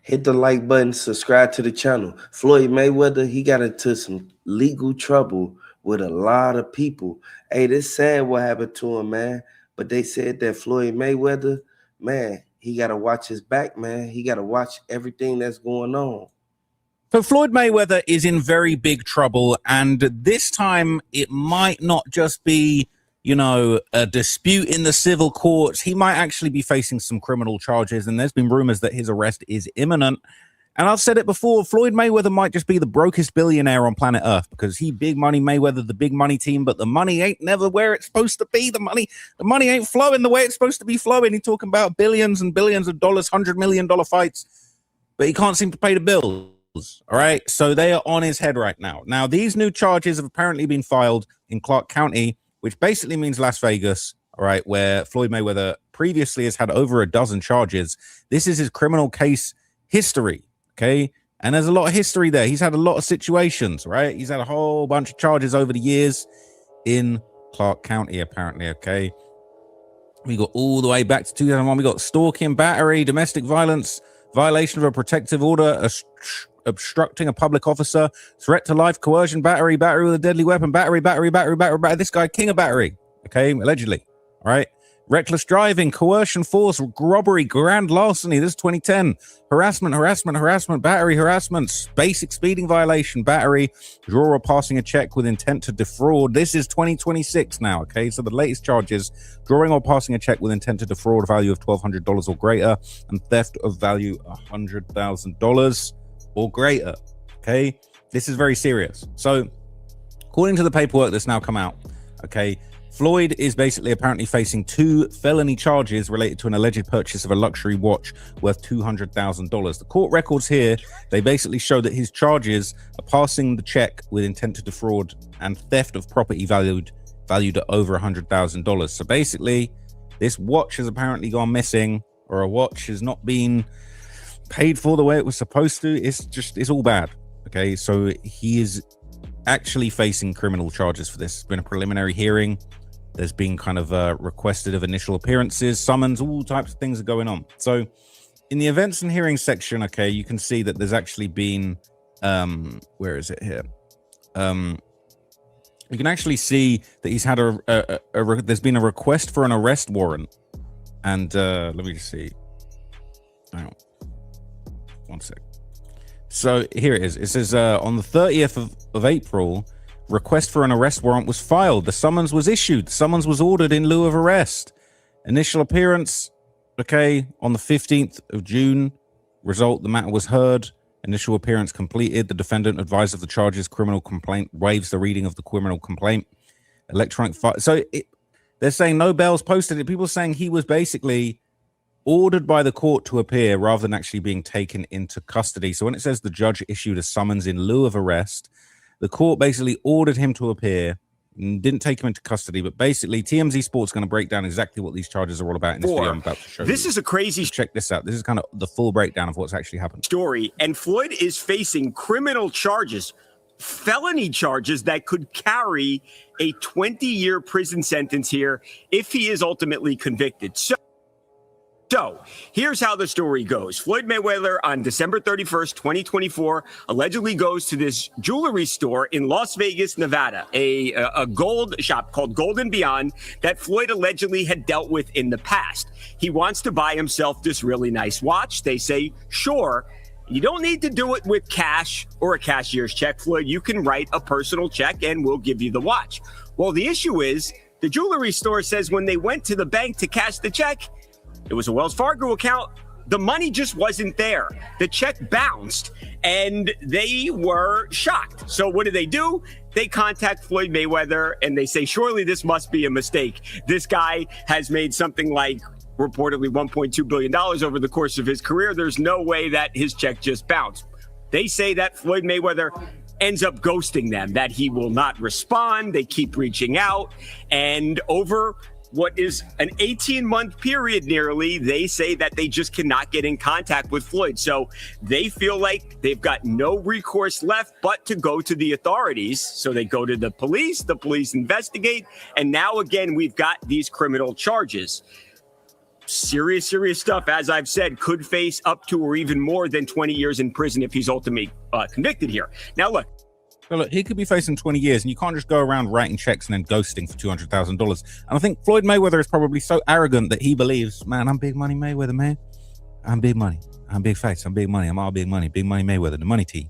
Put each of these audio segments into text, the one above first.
Hit the like button, subscribe to the channel. Floyd Mayweather, he got into some legal trouble with a lot of people. Hey, this sad what happened to him, man. But they said that Floyd Mayweather, man, he got to watch his back, man. He got to watch everything that's going on. So Floyd Mayweather is in very big trouble, and this time it might not just be, a dispute in the civil courts. He might actually be facing some criminal charges, and there's been rumors that his arrest is imminent. And I've said it before, Floyd Mayweather might just be the brokest billionaire on planet Earth because he big money Mayweather, the big money team, but the money ain't never where it's supposed to be. The money ain't flowing the way it's supposed to be flowing. He's talking about billions and billions of dollars, $100 million fights, but he can't seem to pay the bills. All right, so they are on his head right now. Now, these new charges have apparently been filed in Clark County, which basically means Las Vegas, all right, where Floyd Mayweather previously has had over a dozen charges. This is his criminal case history, okay? And there's a lot of history there. He's had a lot of situations, right? He's had a whole bunch of charges over the years in Clark County, apparently, okay? We got all the way back to 2001. We got stalking, battery, domestic violence, violation of a protective order, obstructing a public officer, threat to life, coercion, battery with a deadly weapon, battery. This guy, king of battery, okay, allegedly, all right? Reckless driving, coercion, force, robbery, grand larceny, this is 2010, harassment, battery, harassment, basic speeding violation, battery, draw or passing a check with intent to defraud. This is 2026 now, okay? So the latest charges, drawing or passing a check with intent to defraud, value of $1,200 or greater, and theft of value $100,000 or greater, okay? This is very serious. So according to the paperwork that's now come out, okay, Floyd is basically apparently facing 2 felony charges related to an alleged purchase of a luxury watch worth $200,000. The court records here, they basically show that his charges are passing the check with intent to defraud and theft of property valued at over $100,000. So basically, this watch has apparently gone missing, or a watch has not been paid for the way it was supposed to. It's all bad, okay? So he is actually facing criminal charges for this. It's been a preliminary hearing. There's been kind of requested of initial appearances, summons, all types of things are going on. So in the events and hearings section, okay, you can see that there's actually been, where is it here? You can actually see that he's had there's been a request for an arrest warrant. And let me just see. Hang on. One sec. So here it is. It says on the 30th of April, request for an arrest warrant was filed. The summons was issued. The summons was ordered in lieu of arrest. Initial appearance, okay, on the 15th of June. Result, the matter was heard. Initial appearance completed. The defendant advised of the charges. Criminal complaint waives the reading of the criminal complaint. Electronic file. So they're saying no bails posted. People saying he was basically ordered by the court to appear rather than actually being taken into custody. So when it says the judge issued a summons in lieu of arrest, the court basically ordered him to appear, didn't take him into custody, but basically TMZ Sports is going to break down exactly what these charges are all about in this video I'm about to show you. This is a crazy... Check this out. This is kind of the full breakdown of what's actually happened. ...story, and Floyd is facing criminal charges, felony charges that could carry a 20-year prison sentence here if he is ultimately convicted. So here's how the story goes. Floyd Mayweather on December 31st, 2024, allegedly goes to this jewelry store in Las Vegas, Nevada, a gold shop called Gold and Beyond that Floyd allegedly had dealt with in the past. He wants to buy himself this really nice watch. They say, sure, you don't need to do it with cash or a cashier's check, Floyd. You can write a personal check and we'll give you the watch. Well, the issue is the jewelry store says when they went to the bank to cash the check, it was a Wells Fargo account. The money just wasn't there. The check bounced and they were shocked. So what do? They contact Floyd Mayweather and they say, surely this must be a mistake. This guy has made something like reportedly $1.2 billion over the course of his career. There's no way that his check just bounced. They say that Floyd Mayweather ends up ghosting them, that he will not respond. They keep reaching out, and over what is an 18-month period nearly, they say that they just cannot get in contact with Floyd. So they feel like they've got no recourse left but to go to the authorities. So they go to the police investigate, and now again, we've got these criminal charges. serious stuff. As I've said, could face up to or even more than 20 years in prison if he's ultimately convicted here. Now, look. So look, he could be facing 20 years, and you can't just go around writing checks and then ghosting for $200,000. And I think Floyd Mayweather is probably so arrogant that he believes, man, I'm big money Mayweather, man. I'm big money. I'm big face. I'm big money. I'm all big money. Big money Mayweather, the money team.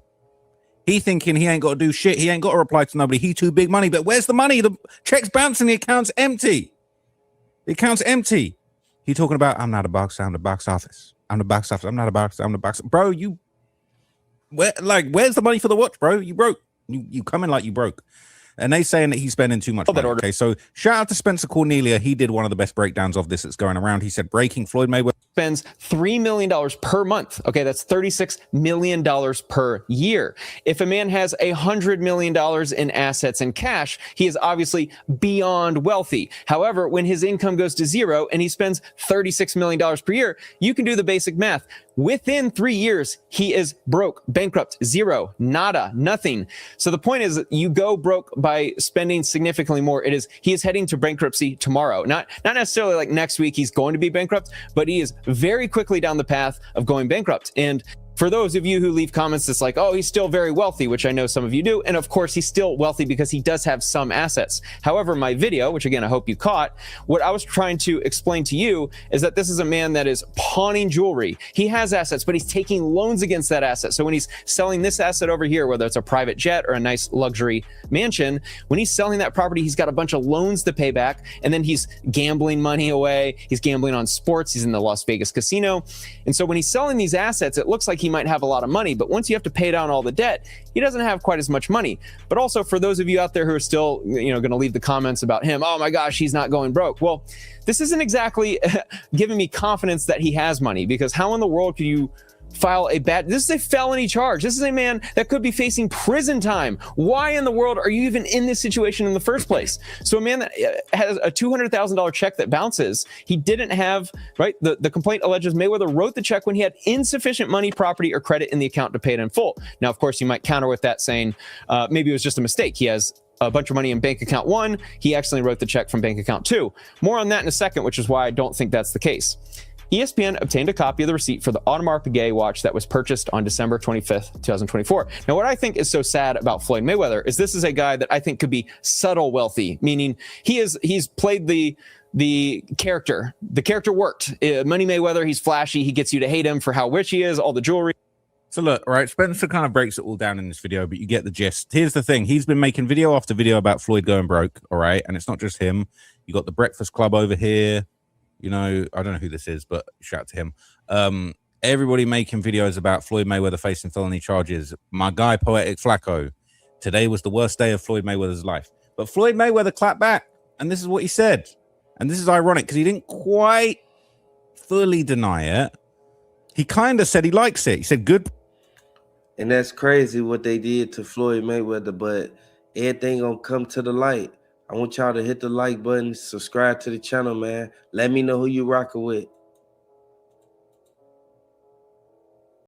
He thinking he ain't got to do shit. He ain't got to reply to nobody. He too big money. But where's the money? The check's bouncing. The account's empty. The account's empty. He talking about, I'm not a boxer. I'm the box office. I'm the box office. I'm not a boxer. I'm the boxer. Bro, where's the money for the watch, bro? You broke. You coming like you broke. And they saying that he's spending too much money. Okay, so shout out to Spencer Cornelia. He did one of the best breakdowns of this that's going around. He said breaking Floyd Mayweather spends $3 million per month. Okay, that's $36 million per year. If a man has $100 million in assets and cash, he is obviously beyond wealthy. However, when his income goes to zero and he spends $36 million per year, you can do the basic math. Within 3 years, he is broke, bankrupt, zero, nada, nothing. So the point is, you go broke by spending significantly more. He is heading to bankruptcy tomorrow. Not necessarily like next week he's going to be bankrupt, but he is very quickly down the path of going bankrupt. And for those of you who leave comments that's like, oh, he's still very wealthy, which I know some of you do. And of course, he's still wealthy because he does have some assets. However, my video, which again, I hope you caught, what I was trying to explain to you is that this is a man that is pawning jewelry. He has assets, but he's taking loans against that asset. So when he's selling this asset over here, whether it's a private jet or a nice luxury mansion, when he's selling that property, he's got a bunch of loans to pay back. And then he's gambling money away. He's gambling on sports. He's in the Las Vegas casino. And so when he's selling these assets, it looks like he might have a lot of money, but once you have to pay down all the debt, he doesn't have quite as much money. But also for those of you out there who are still, going to leave the comments about him, oh my gosh, he's not going broke. Well, this isn't exactly giving me confidence that he has money, because how in the world could you file this is a felony charge. This is a man that could be facing prison time. Why in the world are you even in this situation in the first place? So a man that has a $200,000 check that bounces, he didn't have, right? The complaint alleges Mayweather wrote the check when he had insufficient money, property, or credit in the account to pay it in full. Now, of course, you might counter with that saying, maybe it was just a mistake. He has a bunch of money in bank account 1. He accidentally wrote the check from bank account 2. More on that in a second, which is why I don't think that's the case. ESPN obtained a copy of the receipt for the Audemars Piguet watch that was purchased on December 25th, 2024. Now, what I think is so sad about Floyd Mayweather is this is a guy that I think could be subtle wealthy, meaning he's played the character. The character worked. Money Mayweather, he's flashy. He gets you to hate him for how rich he is, all the jewelry. So look, right, Spencer kind of breaks it all down in this video, but you get the gist. Here's the thing. He's been making video after video about Floyd going broke, all right? And it's not just him. You got the Breakfast Club over here. I don't know who this is, but shout out to him. Everybody making videos about Floyd Mayweather facing felony charges. My guy, Poetic Flacco, today was the worst day of Floyd Mayweather's life. But Floyd Mayweather clapped back, and this is what he said. And this is ironic because he didn't quite fully deny it. He kind of said he likes it. He said, good. And that's crazy what they did to Floyd Mayweather, but everything gonna come to the light. I want y'all to hit the like button, subscribe to the channel, man. Let me know who you rocking with.